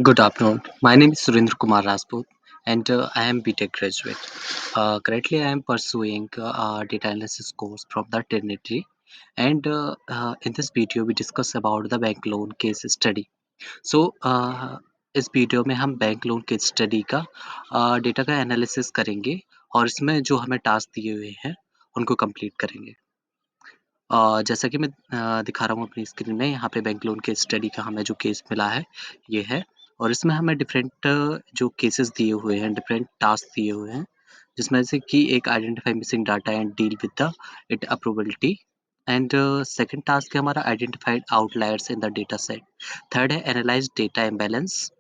Good afternoon. My name is Surendra Kumar Rajput and I am BTech graduate. Currently, I am pursuing a data analysis course from the Trinity. And in this video, we discuss about the bank loan case study. So, इस video में हम bank loan case study का data का analysis करेंगे और इसमें जो हमें टास्क दिए हुए हैं उनको कंप्लीट करेंगे। जैसा कि मैं दिखा रहा हूँ अपनी स्क्रीन में, यहाँ पे बैंक लोन केस स्टडी का हमें जो केस मिला है, ये है। और इसमें हमें डिफरेंट जो केसेस दिए हुए हैं, डिफरेंट टास्क दिए हुए हैं, जिसमें से कि एक identify missing data and deal with the it approvability and second task है हमारा identified outliers in the data set. Third है analyse data imbalance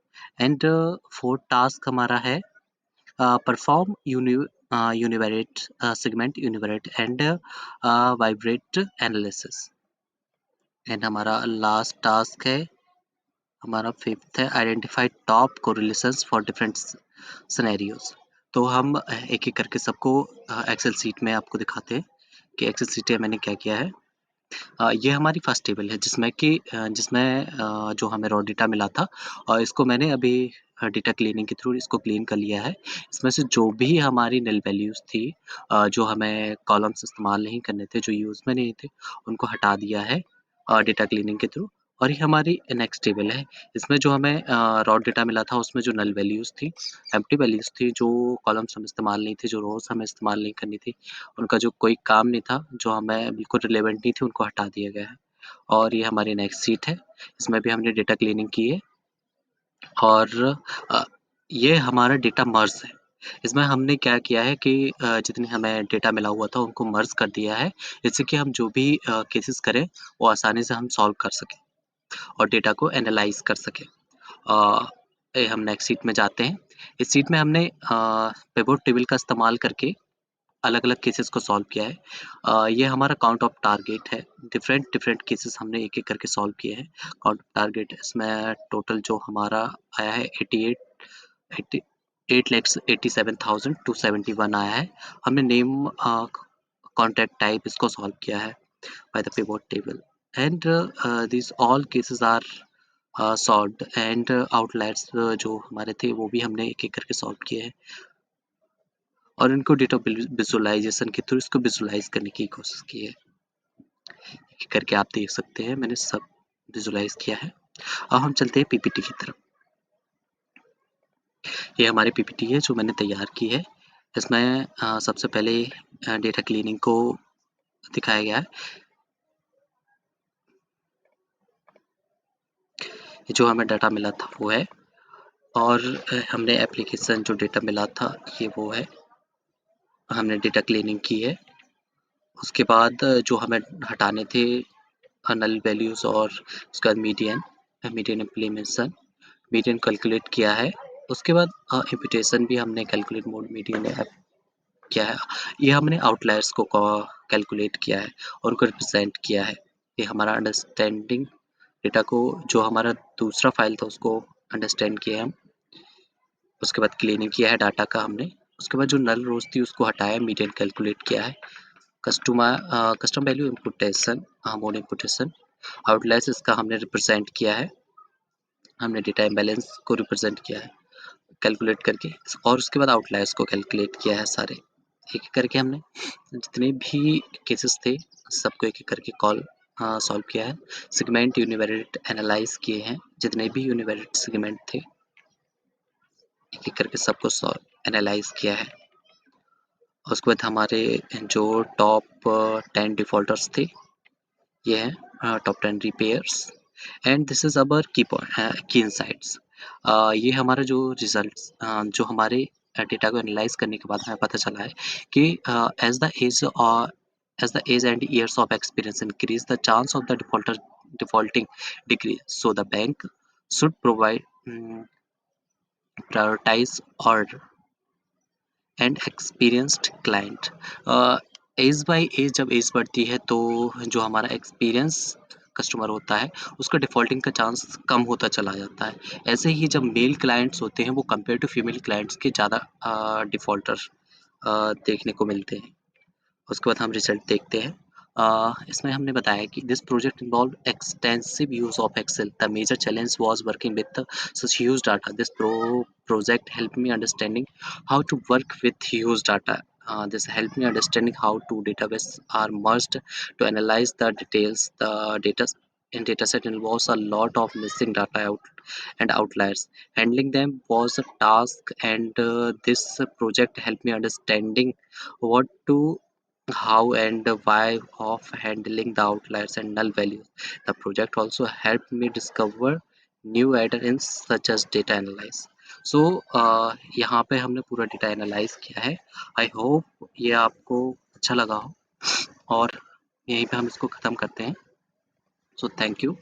and fourth task हमारा है perform univariate segment univariate and vibrate analysis and हमारा last task है, हमारा fifth है identify top correlations for different scenarios. तो हम एक एक करके सबको एक्सेल सीट में आपको दिखाते हैं कि एक्सेल सीट में मैंने क्या किया है। ये हमारी फर्स्ट टेबल है जिसमें जो हमें रॉ डेटा मिला था और इसको मैंने अभी डेटा क्लीनिंग के थ्रू इसको क्लीन कर लिया है। इसमें से जो भी हमारी नल वैल्यूज़ थी, जो हमें कॉलम्स इस्तेमाल नहीं करने थे, जो यूज़ में नहीं थे, उनको हटा दिया है डेटा क्लीनिंग के थ्रू। और ये हमारी नेक्स्ट टेबल है। इसमें जो हमें रॉ डेटा मिला था उसमें जो नल वैल्यूज़ थी, एम्प्टी वैल्यूज़ थी, जो कॉलम्स हम इस्तेमाल नहीं थे, जो रोज़ हमें इस्तेमाल नहीं करनी थी, उनका जो कोई काम नहीं था, जो हमें बिल्कुल रिलेवेंट नहीं थी, उनको हटा दिया गया है। और ये हमारी नेक्स्ट शीट है, इसमें भी हमने डेटा क्लीनिंग की है और अ, ये हमारा डेटा मर्ज है। इसमें हमने क्या किया है कि जितने हमें डेटा मिला हुआ था उनको मर्ज कर दिया है, जिससे कि हम जो भी केसेस करें वो आसानी से हम सॉल्व कर सकें और डेटा को एनालाइज़ कर सकें। हम नेक्स्ट शीट में जाते हैं। इस शीट में हमने पिवोट टेबल का इस्तेमाल करके अलग-अलग केसेस को सॉल्व किया है। ये हमारा काउंट ऑफ टारगेट है। डिफरेंट डिफरेंट केसेस हमने एक-एक करके सॉल्व किए हैं। काउंट ऑफ टारगेट इसमें टोटल जो हमारा आया है 88 8,87,271 आया है। हमने नेम कॉन्टैक्ट टाइप इसको सॉल्व किया है by the pivot table and these all cases are solved and outliers जो हमारे थे वो भी हमने एक-एक करके सॉल्व किए हैं। और इनको डेटा विजुअलाइज़ेशन के थ्रू इसको विजुअलाइज़ करने की कोशिश की है। करके आप देख सकते हैं मैंने सब विजुअलाइज़ किया है। अब हम चलते हैं पीपीटी की तरफ। ये हमारी पीपीटी है जो मैंने तैयार की है। इसमें सबसे पहले डेटा क्लीनिंग को दिखाया गया है। ये जो हमें डाटा मिला था वो है और हमने एप्लीकेशन जो डेटा मिला था ये वो है। हमने डेटा क्लीनिंग की है। उसके बाद जो हमें हटाने थे नल वैल्यूज़ और उसके बाद मीडियन इम्प्लीमेंटेशन मीडियन कैलकुलेट किया है। उसके बाद इम्पुटेशन भी हमने कैलकुलेट मोड मीडियन किया है। ये हमने आउटलायर्स को कैलकुलेट किया है और उनको रिप्रेजेंट किया है। ये हमारा अंडरस्टैंडिंग डेटा को जो हमारा दूसरा फाइल था उसको अंडरस्टैंड किया हम। उसके बाद क्लीनिंग किया है डाटा का हमने। उसके बाद जो नल रोज़ थी उसको हटाया, मीडियन कैलकुलेट किया है। कस्टम वैल्यू इम्पुटेशन मोड इम्पुटेशन आउटलायर्स इसका हमने रिप्रेजेंट किया है। हमने डेटा इम्बैलेंस को रिप्रेजेंट किया है कैलकुलेट करके और उसके बाद आउटलायर्स को कैलकुलेट किया है सारे एक-एक करके हमने जितने भी केसेस थे सबको एक-एक करके सॉल्व किया है। सेगमेंट यूनिवेरिएट एनालाइज़ किए हैं, जितने भी यूनिवेरिएट सेगमेंट थे एक-एक करके सबको एनालाइज़ किया है। उसके बाद हमारे जो टॉप 10 डिफ़ॉल्टर्स थे ये हैं top 10 repairs and this is our की इनसाइट्स। ये हमारा जो रिजल्ट्स जो हमारे डेटा को एनालाइज़ करने के बाद हमें पता चला है कि as the age and years of experience increase, the chance of the defaulting decrease. So the bank should prioritize order and experienced client. Age by age जब एज बढ़ती है तो जो हमारा एक्सपीरियंस कस्टमर होता है उसका डिफ़ॉल्टिंग का चांस कम होता चला जाता है। ऐसे ही जब मेल क्लाइंट्स होते हैं वो कंपेयर टू फीमेल क्लाइंट्स के ज़्यादा डिफ़ॉल्टर देखने को मिलते हैं। उसके बाद हम रिज़ल्ट देखते हैं। इसमें हमने बताया कि this project involved extensive use of Excel. The major challenge was working with such huge data. This project helped me understanding how to work with huge data. This helped me understanding how two databases are merged to analyze the details. The data in dataset involves a lot of missing data and outliers. Handling them was a task, and this project helped me understanding what to how and why of handling the outliers and null values. The project also helped me discover new add-ins such as data analyze. So यहाँ पे हमने पूरा data analyse किया है. I hope ये आपको अच्छा लगा हो और यहीं पे हम इसको ख़त्म करते हैं. So thank you.